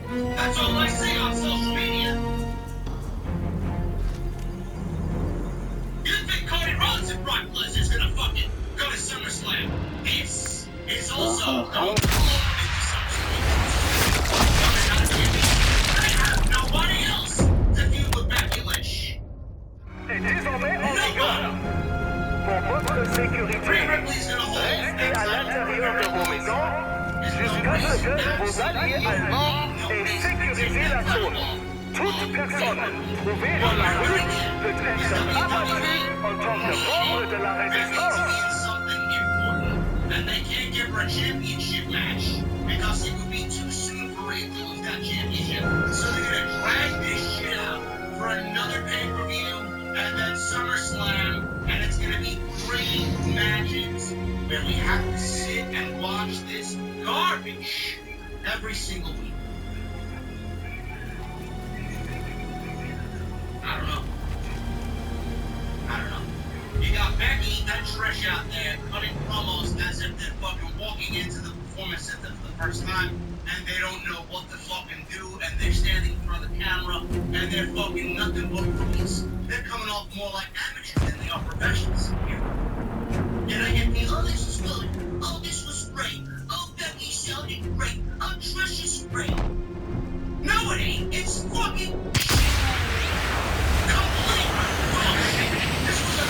Speaker 1: That's all I see on social media. You think Cody Rhodes and Brock Lesnar's gonna fucking go to SummerSlam? This is also going to blow into SummerSlam. They have nobody else to feud with Becky Lynch.
Speaker 3: Et désormais en vigueur. Pour votre sécurité,
Speaker 1: Rhea Ripley's gonna hold
Speaker 3: restez
Speaker 1: that
Speaker 3: à
Speaker 1: title
Speaker 3: l'intérieur de vos maisons jusqu'à ce que vos alliés allemands aient sécurisé la zone. Toute personne trouvée dans la rue peut être abattue en tant que membre de la résistance.
Speaker 1: And they can't give her a championship match because it would be too soon for Rhea to lose that championship. So they're gonna drag this shit out for another pay-per-view and then SummerSlam, and it's gonna be 3 matches where we have to sit and watch this garbage every single week. I don't know. You got Becky and Trish out there cutting promos as if they're fucking walking into the performance center for the first time and they don't know what to fucking do and they're standing in front of the camera and they're fucking nothing but rookies. They're coming off more like amateurs than they are professionals here. And I get the, oh, this was good. Oh, this was great. Oh, Becky sounded great. Oh, Trish is great. No, it ain't. It's fucking shit. Complete bullshit. This was a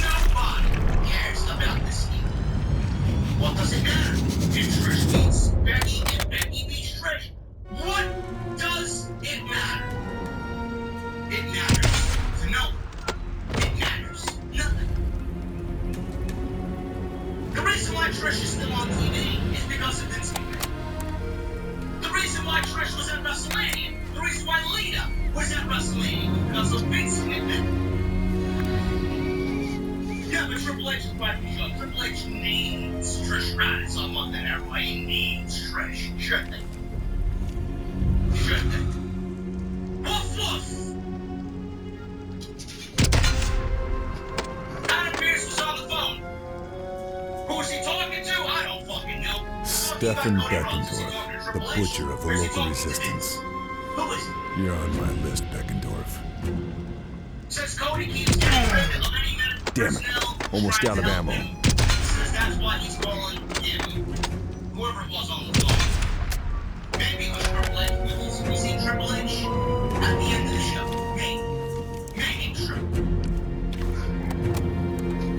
Speaker 1: nobody cares about this team. What does it matter? If Trish beats Becky and Becky beats Trish, what does it matter? It matters to no one. It matters nothing. The reason why Trish is still on TV is because of Vince McMahon. The reason why Trish was at WrestleMania, the reason why Lita was at WrestleMania was because of Vince McMahon. Yeah, but Triple H is quite the show. Triple H names Trish Stratus on Monday Night Raw. He names Trish. Should they? Should they? Woof woof! Adam Pearce was on the phone. Who was he talking to? I don't fucking know.
Speaker 2: Stephen Beckendorf, the butcher of the local resistance.
Speaker 1: Who is he?
Speaker 2: You're on my list, Beckendorf.
Speaker 1: Says Cody keeps getting rid of any minute
Speaker 2: Damn it.
Speaker 1: personnel
Speaker 2: Almost
Speaker 1: trying
Speaker 2: out of
Speaker 1: to help
Speaker 2: ammo.
Speaker 1: him. Says that's why he's calling him, whoever it was on the phone. Maybe it was Triple H. We see Triple H at the end of the show. Maybe true.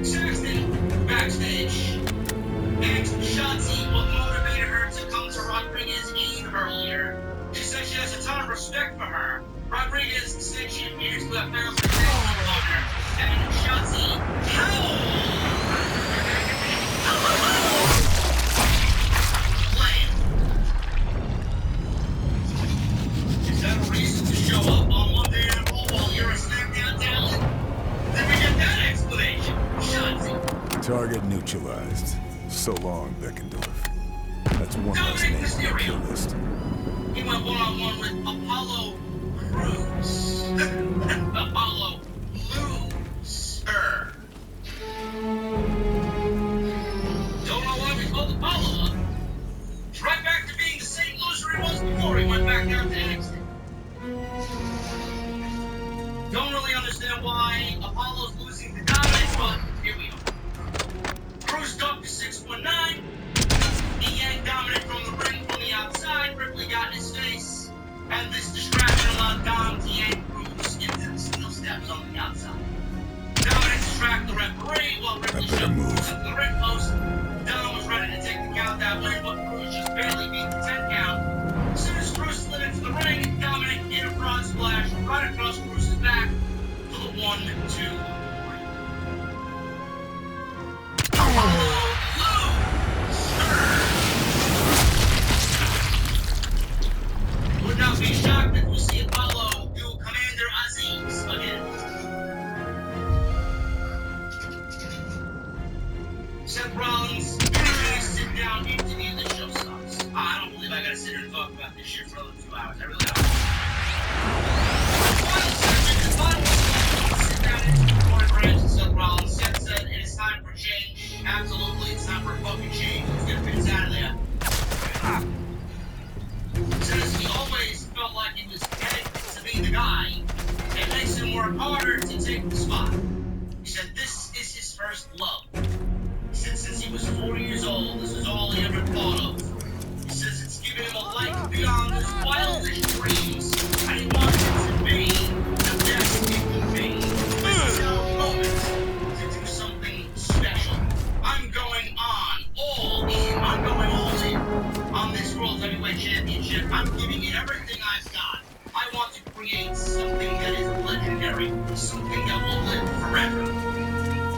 Speaker 1: Saxton, backstage, asked Shotzi what motivated her to come to Rodriguez's aid earlier. She said she has a ton of respect for her. Rodriguez said she appears to have found protection on her. And Shotzi, is that a reason to show up on Monday Night Raw while you're a SmackDown talent? Then we get that explanation. Shotzi.
Speaker 2: Target neutralized. So long, Beckendorf. That's one less name on the kill list.
Speaker 1: He went one-on-one with Apollo Crews. Apollo Loser. Don't know why we called Apollo up. He's right back to being the same loser he was before he went back down to NXT. Don't really understand why Apollo's losing to Dominic, but here we are. Crews ducked to 619. He yanked Dominic from the ring from the outside. Ripley got in his face. And this distraction allowed Dom to yank Crews into the steel steps on the outside. Dominic distracted the referee while Ripley
Speaker 2: better
Speaker 1: shoved
Speaker 2: move.
Speaker 1: Crews into the ring post. Dom was ready to take the count that way, but Crews just barely beat the 10 count. As soon as Crews slid into the ring, Dominic hit a front splash right across Crews' back for the 1, 2, 3. Would not be shocked if we see Apollo do Commander Aziz again. Seth Rollins usually sit down interview the show sucks. I don't believe I gotta sit here and talk about this shit for another 2 hours. I really don't. The final segment, sit down interview Corey Graves and Seth Rollins. Seth said it is time for change. Absolutely, it's time for fucking change. Let's get Vince out of there. Says he always felt like he was headed to be the guy. It makes him work harder to take the spot. He said this is his first love. He said since he was 4 years old, this is all he ever thought of. He says it's given him a life beyond his wildest dreams, and he wants it to be the best it can be. This is our moment to do something special. I'm going all in. I'm going all in on this World Heavyweight Championship. I'm giving it everything I've got. I want to create something that is legendary, something that will live forever.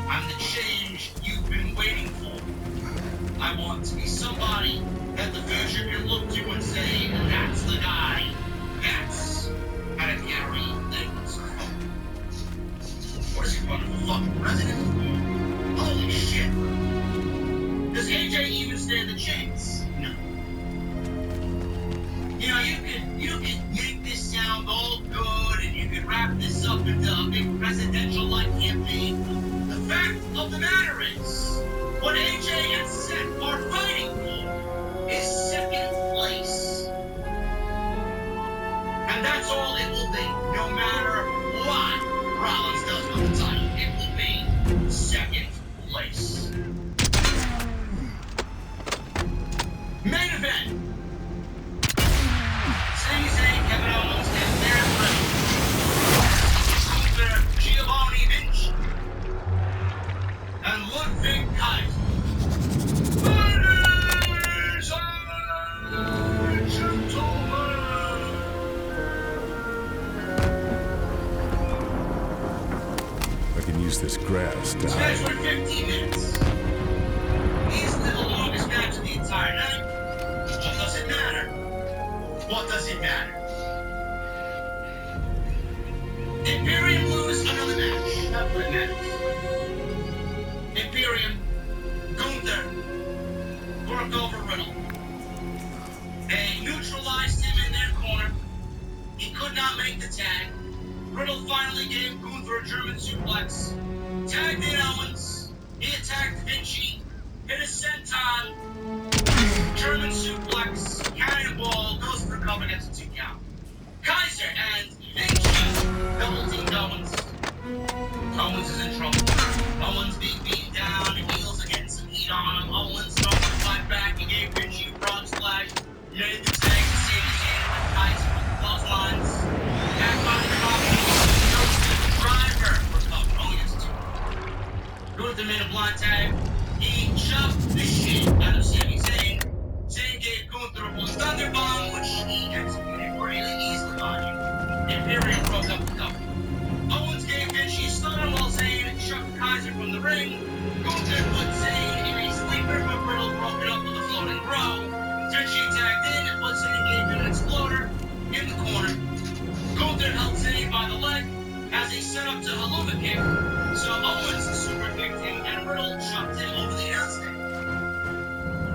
Speaker 1: I'm the change you've been waiting for. I want to be somebody that the future can look to and say, that's the guy. That's how to carry things. What is he running for fucking president? Holy shit. Does AJ even stand a chance? No. You know, you could make this sound all good and you could wrap this up into a big presidential-like campaign. The fact of the matter is, what AJ and Seth are fighting for is second place. And that's all it will be, no matter what Rollins does with the title. It will be second place. Main event. Sami Zayn, Kevin Owens, and Baron Corbin. Luther, Giovanni Vinci, and Ludwig Kaiser.
Speaker 2: this grass to
Speaker 1: This match
Speaker 2: hide.
Speaker 1: went 15 minutes. Easily the longest match of the entire night. What does it matter? What does it matter? Imperium lose another match. That's what it matters. Imperium, Gunther, worked over Riddle. They neutralized him in their corner. He could not make the tag. Riddle finally gave Gunther a German suplex. Tagged in Owens. He attacked Vinci. Hit a senton. German suplex. Cannonball. Goes for a cover against a 2 count. Kaiser and Vinci double teamed Owens. Owens is in trouble. Owens being beaten down. Heels again some heat on him. Owens started to fight back. He gave Vinci a frog splash. Made the tag to save his hand with Kaiser with the clotheslines. Back on the coffee. Driver recovered. Only gets 2. Gunther made a blind tag. He shoved the shit out of Sami Zayn. Zayn gave Gunther a Thunder Bomb, which he executed really easily on him. Imperium broke up the cover. Owens gave Vinci a stunner while Zayn shoved Kaiser from the ring. Gunther put Zayn in a sleeper, but Riddle broke it up with a floating bro. Vinci tagged in and put Zayn gave him an exploder in the corner. Gunther held Zayn by the leg as he set up to Helluva Kick. So Owens super kicked him and Riddle shoved him over the outside.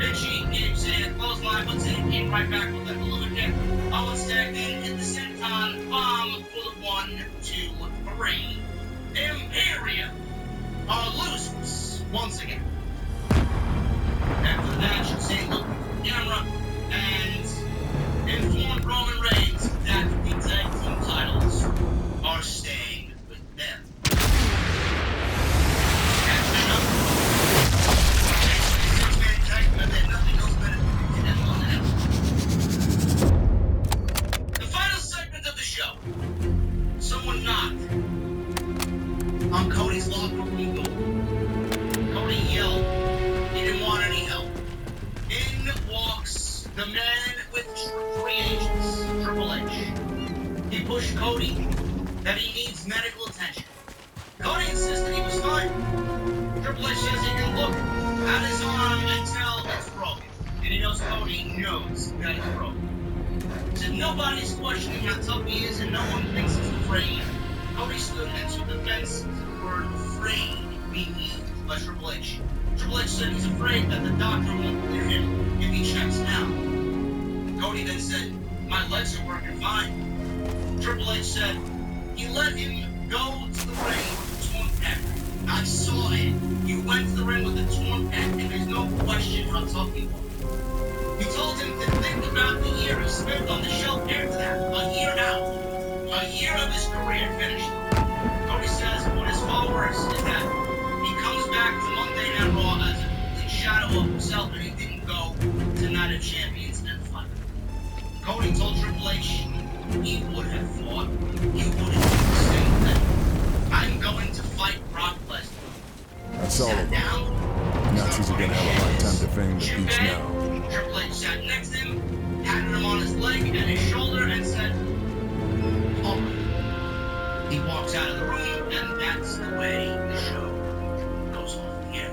Speaker 1: Vinci gave Zayn a clothesline, but Zayn came right back with the Helluva Kick. Owens tagged in, hit the senton bomb for the 1, 2, 3. Imperium are losers once again. After the match, Zayn looked at the camera and informed Roman Reigns that the tag team titles are staying with them. Catching up. A 6-man tag team event, nothing else better than them on that. The final segment of the show. Someone knocked on Cody's locker room door. Cody yelled. He didn't want any help. In walks the man with 3 agents, Triple H. He pushed Cody that he needs medical attention. Cody insisted he was fine. Triple H says he can look at his arm and tell it's broken. And he knows Cody knows that it's broken. He said nobody's questioning how tough he is and no one thinks he's afraid. Cody stood into defense of the word afraid being used by Triple H. Triple H said he's afraid that the doctor won't clear him if he checks now. Cody then said, my legs are working fine. Triple H said, he let him go to the ring with a torn pec. I saw it. You went to the ring with a torn pec, and there's no question how tough he was. He told him to think about the year he spent on the shelf after that. A year out. A year of his career finished. Cody says what is far worse is that he comes back to Monday Night Raw as a complete shadow of himself, and he didn't go to Night of Champions and fight. Cody told Triple H he would have fought. He would have done the same thing. I'm going to fight Brock Lesnar.
Speaker 2: That's all of them. Nazis are gonna have a hard time defending the beach now.
Speaker 1: Triple H sat next to him, patted him on his leg and his shoulder, and said, all right. He walks out of the room, and that's the way the show goes off the air.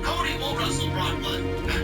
Speaker 1: Cody will wrestle Brock Lesnar